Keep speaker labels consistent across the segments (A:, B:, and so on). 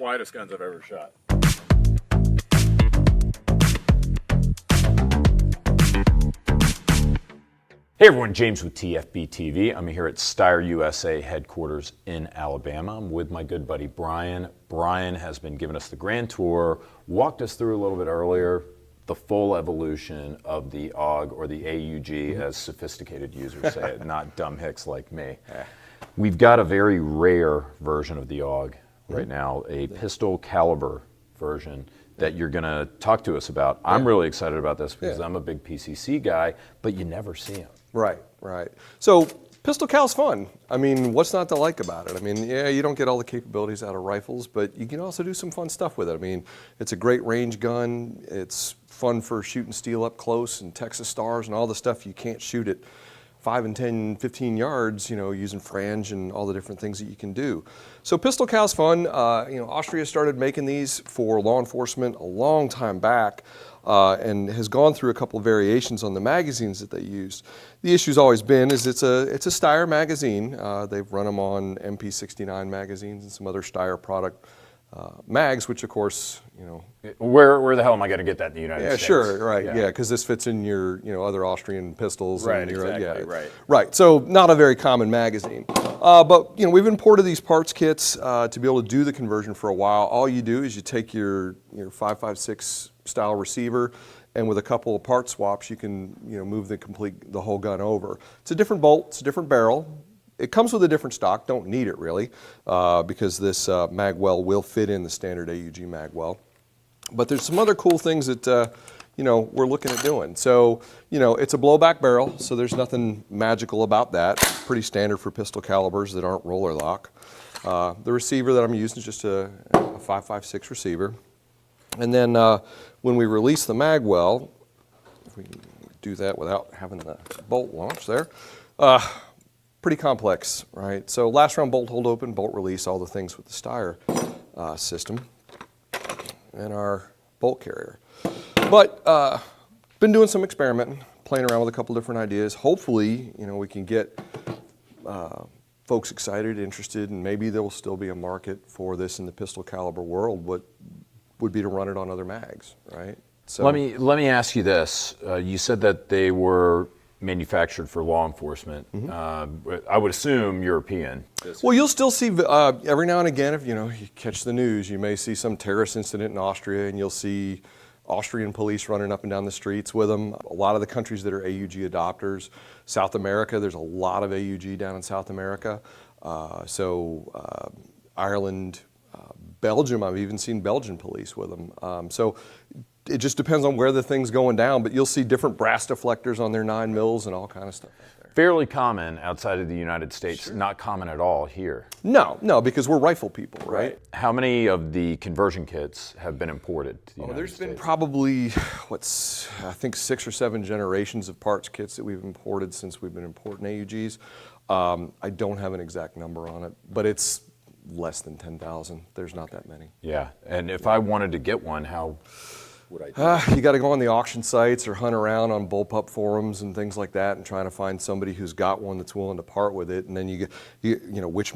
A: quietest guns I've ever shot.
B: Hey everyone, James with TFBTV. I'm here at Steyr USA headquarters in Alabama. I'm with my good buddy Brian. Brian has been giving us the grand tour, walked us through a little bit earlier the full evolution of the AUG, or the AUG as sophisticated users say it, not dumb hicks like me. We've got a very rare version of the AUG right now, a pistol caliber version that you're going to talk to us about. I'm really excited about this because I'm a big PCC guy, but you never see them.
C: Right, right. So pistol cal's fun. I mean, what's not to like about it? I mean, yeah, you don't get all the capabilities out of rifles, but you can also do some fun stuff with it. I mean, it's a great range gun. It's fun for shooting steel up close and Texas stars and all the stuff you can't shoot at 5 and 10, 15 yards, you know, using frange and all the different things that you can do. So pistol cal's fun. You know, Austria started making these for law enforcement a long time back and has gone through a couple of variations on the magazines that they used. The issue's always been is it's a Steyr magazine. They've run them on MP69 magazines and some other Steyr product mags, which of course, you know.
B: Where the hell am I going to get that in the United States?
C: Yeah, sure, right, yeah, because this fits in your, you know, other Austrian pistols.
A: Right,
C: and your,
A: exactly,
C: right. So not a very common magazine. But, you know, we've imported these parts kits to be able to do the conversion for a while. All you do is you take your 5.56 style receiver, and with a couple of part swaps, you can, you know, move the whole gun over. It's a different bolt, it's a different barrel. It comes with a different stock, don't need it really, because this mag well will fit in the standard AUG mag well. But there's some other cool things that, you know, we're looking at doing. So, you know, it's a blowback barrel, so there's nothing magical about that. Pretty standard for pistol calibers that aren't roller lock. The receiver that I'm using is just a 5.56 receiver. And then when we release the mag well, if we can do that without having the bolt launch there, pretty complex, right? So last round bolt hold open, bolt release, all the things with the Steyr system and our bolt carrier. But been doing some experimenting, playing around with a couple different ideas. Hopefully, you know, we can get folks excited, interested, and maybe there will still be a market for this in the pistol caliber world. What would be to run it on other mags, right? So
B: let me ask you this. You said that they were manufactured for law enforcement. I would assume European.
C: Well, you'll still see every now and again, if you know you catch the news, you may see some terrorist incident in Austria, and you'll see Austrian police running up and down the streets with them. A lot of the countries that are AUG adopters, South America, there's a lot of AUG down in South America. Ireland, Belgium, I've even seen Belgian police with them. So it just depends on where the thing's going down, but you'll see different brass deflectors on their 9 mils and all kind of stuff out there.
B: Fairly common outside of the United States, not common at all here.
C: No, because we're rifle people, right?
B: How many of the conversion kits have been imported to the United States?
C: There's been probably, I think 6 or 7 generations of parts kits that we've imported since we've been importing AUGs. I don't have an exact number on it, but it's less than 10,000. There's not that many.
B: Yeah, and if I wanted to get one, how would I do
C: you got to go on the auction sites or hunt around on bullpup forums and things like that and trying to find somebody who's got one that's willing to part with it. And then you know, which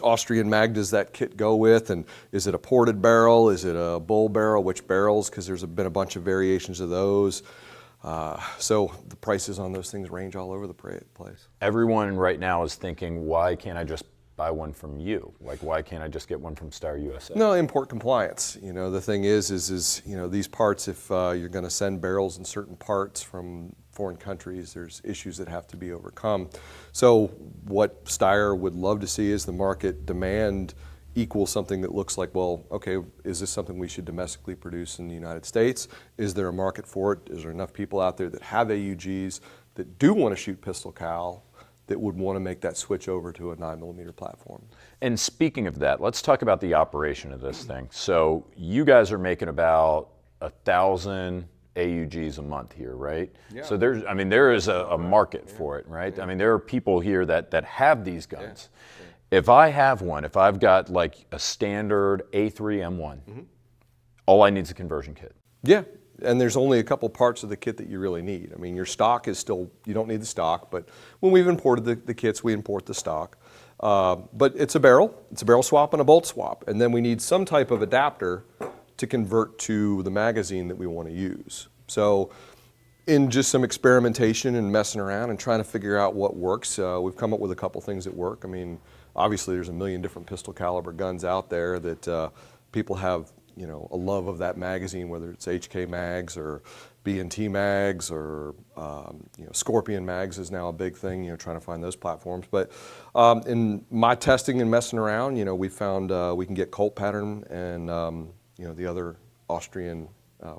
C: Austrian mag does that kit go with? And is it a ported barrel? Is it a bull barrel? Which barrels? Because there's been a bunch of variations of those. So the prices on those things range all over the place.
B: Everyone right now is thinking, why can't I just buy one from you? Like, why can't I just get one from Steyr USA?
C: No, import compliance. You know, the thing is you know, these parts, if you're going to send barrels and certain parts from foreign countries, there's issues that have to be overcome. So what Steyr would love to see is the market demand equal something that looks like, well, okay, is this something we should domestically produce in the United States? Is there a market for it? Is there enough people out there that have AUGs that do want to shoot pistol cal, that would want to make that switch over to a 9mm platform?
B: And speaking of that, let's talk about the operation of this thing. So you guys are making about 1,000 AUGs a month here, right?
C: Yeah.
B: So there is a market for it, right? I mean, there are people here that have these guns. If I have one, if I've got like a standard A3 M1, all I need is a conversion kit.
C: Yeah. And there's only a couple parts of the kit that you really need. I mean, your stock is still, you don't need the stock, but when we've imported the kits, we import the stock. But it's a barrel swap and a bolt swap. And then we need some type of adapter to convert to the magazine that we want to use. So in just some experimentation and messing around and trying to figure out what works, we've come up with a couple things that work. I mean, obviously there's a million different pistol caliber guns out there that people have, you know, a love of that magazine, whether it's HK mags or B&T mags or you know, Scorpion mags is now a big thing, you know, trying to find those platforms. But in my testing and messing around, you know, we found we can get Colt pattern and you know, the other Austrian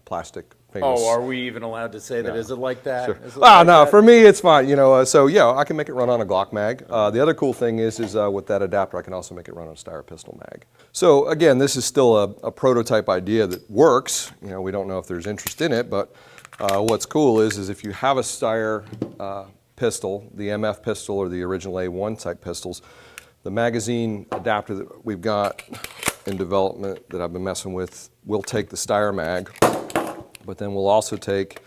C: plastic famous.
B: Oh, are we even allowed to say that?
C: No.
B: Is it like that?
C: Sure.
B: Is it
C: Ah,
B: like
C: no,
B: that?
C: for me it's fine. You know, so yeah, I can make it run on a Glock mag. The other cool thing is with that adapter, I can also make it run on a Steyr pistol mag. So again, this is still a prototype idea that works. You know, we don't know if there's interest in it, but what's cool is if you have a Steyr pistol, the MF pistol or the original A1 type pistols, the magazine adapter that we've got in development that I've been messing with will take the Steyr mag, but then we'll also take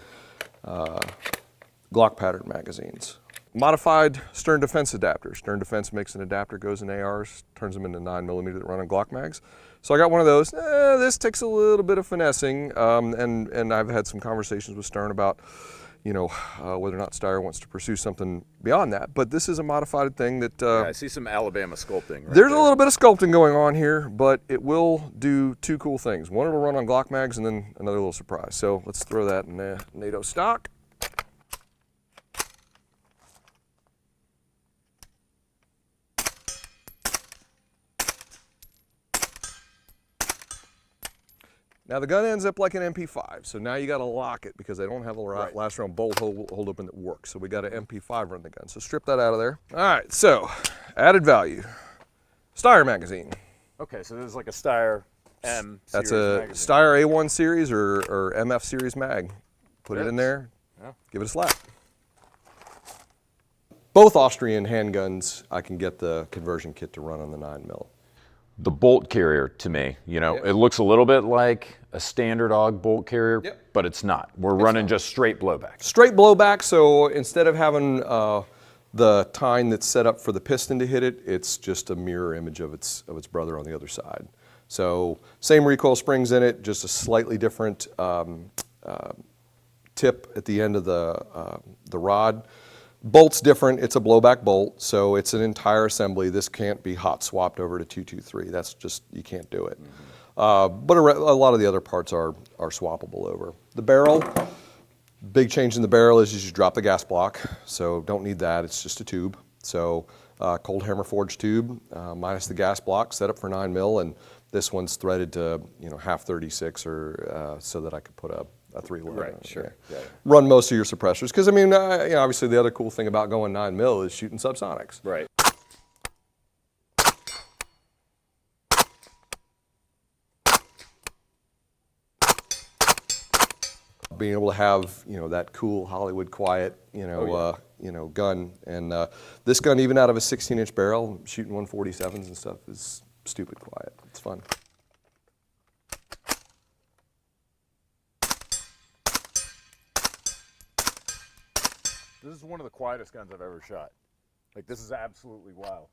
C: Glock pattern magazines. Modified stern defense adapter. Stern defense makes an adapter, goes in ARs, turns them into 9mm that run on Glock mags. So I got one of those. This takes a little bit of finessing, and I've had some conversations with Stern about, you know, whether or not Steyr wants to pursue something beyond that. But this is a modified thing that...
B: yeah, I see some Alabama sculpting. Right
C: there's
B: there.
C: a little bit of sculpting going on here, but it will do two cool things. One, it'll run on Glock mags, and then another little surprise. So let's throw that in NATO stock. Now the gun ends up like an MP5, so now you got to lock it because they don't have a last round bolt hold open that works. So we got an MP5 run the gun. So strip that out of there. All right, so added value. Steyr magazine.
B: Okay, so this is like a Steyr M series
C: That's a
B: magazine.
C: Steyr A1 series or MF series mag. Put it in there,
B: Yeah.
C: give it a slap. Both Austrian handguns, I can get the conversion kit to run on the 9mm.
B: The bolt carrier, to me, you know,
C: Yep.
B: it looks a little bit like a standard AUG bolt carrier,
C: Yep.
B: but it's not. We're running just straight blowback.
C: Straight blowback, so instead of having the tine that's set up for the piston to hit it, it's just a mirror image of its brother on the other side. So same recoil springs in it, just a slightly different tip at the end of the rod. Bolt's different, it's a blowback bolt, so it's an entire assembly. This can't be hot swapped over to 223. That's just, you can't do it. But a lot of the other parts are swappable over. The barrel, big change in the barrel is you just drop the gas block, so don't need that, it's just a tube. So cold hammer forged tube, minus the gas block, set up for 9mm, and this one's threaded to, you know, half 36 or so that I could put a 3-load.
B: Right, sure. Yeah.
C: Run most of your suppressors, because I mean, you know, obviously the other cool thing about going 9mm is shooting subsonics.
B: Right.
C: Being able to have, you know, that cool Hollywood quiet, you know, gun, and this gun, even out of a 16-inch barrel, shooting 147s and stuff, is stupid quiet. It's fun.
B: This is one of the quietest guns I've ever shot. Like, this is absolutely wild.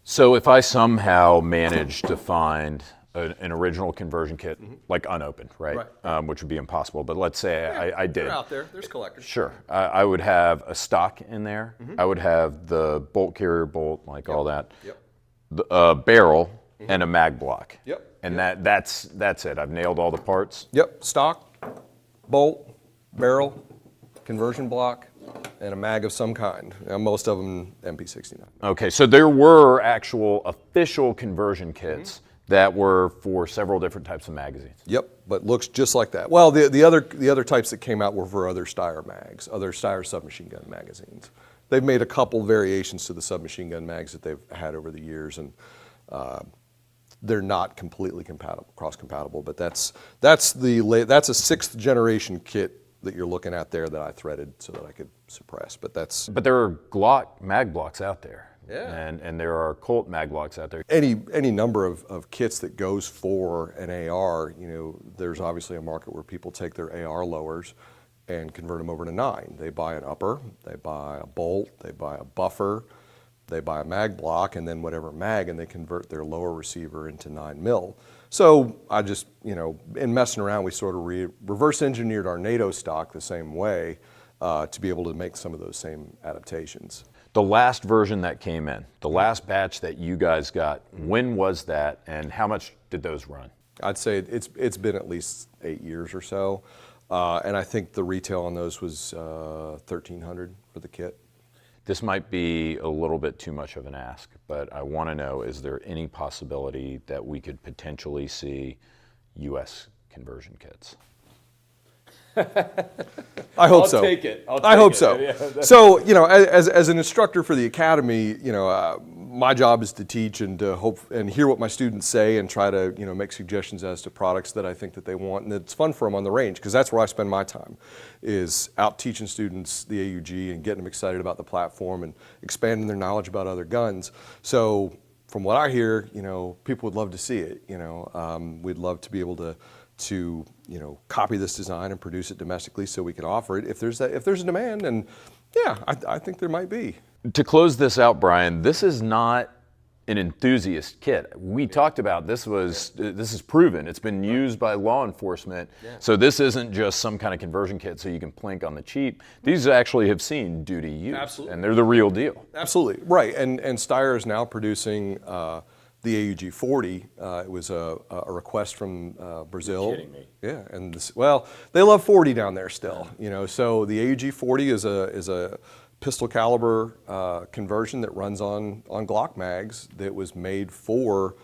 B: So if I somehow manage to find an original conversion kit, like unopened, right? Which would be impossible, but let's say I did.
C: They're out there. There's collectors.
B: Sure. I would have a stock in there. I would have the bolt carrier bolt, like all that.
C: Yep.
B: The barrel and a mag block.
C: Yep.
B: And that's it. I've nailed all the parts.
C: Yep, stock, bolt, barrel, conversion block, and a mag of some kind. Most of them MP69.
B: Okay, so there were actual official conversion kits that were for several different types of magazines.
C: Yep, but looks just like that. Well, the other types that came out were for other Steyr mags, other Steyr submachine gun magazines. They've made a couple variations to the submachine gun mags that they've had over the years, and they're not completely cross-compatible. But that's a 6th generation kit that you're looking at there that I threaded so that I could suppress. But
B: there are Glock mag blocks out there.
C: Yeah.
B: And there are Colt mag blocks out there.
C: any number of kits that goes for an AR, you know, there's obviously a market where people take their AR lowers and convert them over to 9. They buy an upper, they buy a bolt, they buy a buffer, they buy a mag block, and then whatever mag, and they convert their lower receiver into 9 mil. So I just, in messing around, we sort of reverse engineered our NATO stock the same way to be able to make some of those same adaptations.
B: The last version that came in, the last batch that you guys got, when was that, and how much did those run?
C: I'd say it's been at least 8 years or so, and I think the retail on those was $1,300 for the kit.
B: This might be a little bit too much of an ask, but I want to know, is there any possibility that we could potentially see U.S. conversion kits?
C: I hope so.
B: I'll take it.
C: I hope so. Yeah, so, as an instructor for the academy, my job is to teach and to hope and hear what my students say and try to, make suggestions as to products that I think that they want and that's fun for them on the range, because that's where I spend my time, is out teaching students the AUG and getting them excited about the platform and expanding their knowledge about other guns. So, from what I hear, people would love to see it. We'd love to be able to copy this design and produce it domestically so we can offer it if there's a demand, and yeah, I think there might be.
B: To close this out, Brian, this is not an enthusiast kit. We talked about this is proven. It's been used by law enforcement. Yeah. So this isn't just some kind of conversion kit so you can plink on the cheap. These actually have seen duty use.
C: Absolutely.
B: And they're the real deal.
C: Absolutely, right. And Steyr is now producing the AUG 40. It was a request from Brazil.
B: You're kidding me.
C: Yeah, and they love 40 down there still. So the AUG 40 is a pistol caliber conversion that runs on Glock mags that was made for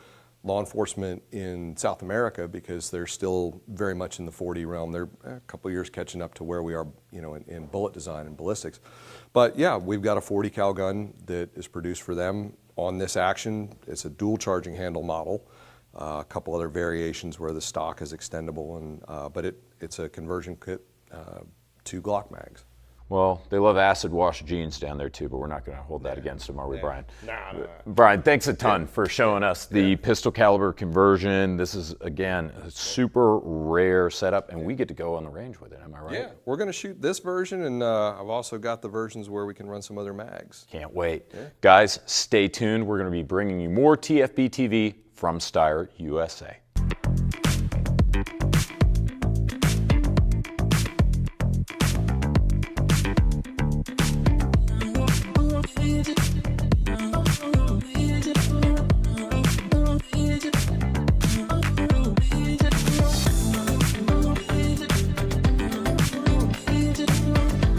C: law enforcement in South America, because they're still very much in the 40 realm. They're a couple years catching up to where we are, in bullet design and ballistics. But yeah, we've got a 40 cal gun that is produced for them on this action. It's a dual charging handle model. A couple other variations where the stock is extendable, and but it's a conversion kit to Glock mags.
B: Well, they love acid wash jeans down there too, but we're not going to hold that against them, are we, Brian?
C: Nah.
B: Brian, thanks a ton for showing us the pistol caliber conversion. This is, again, a super rare setup, and we get to go on the range with it, am I right?
C: Yeah, we're going to shoot this version, and I've also got the versions where we can run some other mags.
B: Can't wait. Yeah. Guys, stay tuned. We're going to be bringing you more TFB TV from Steyr USA.
A: It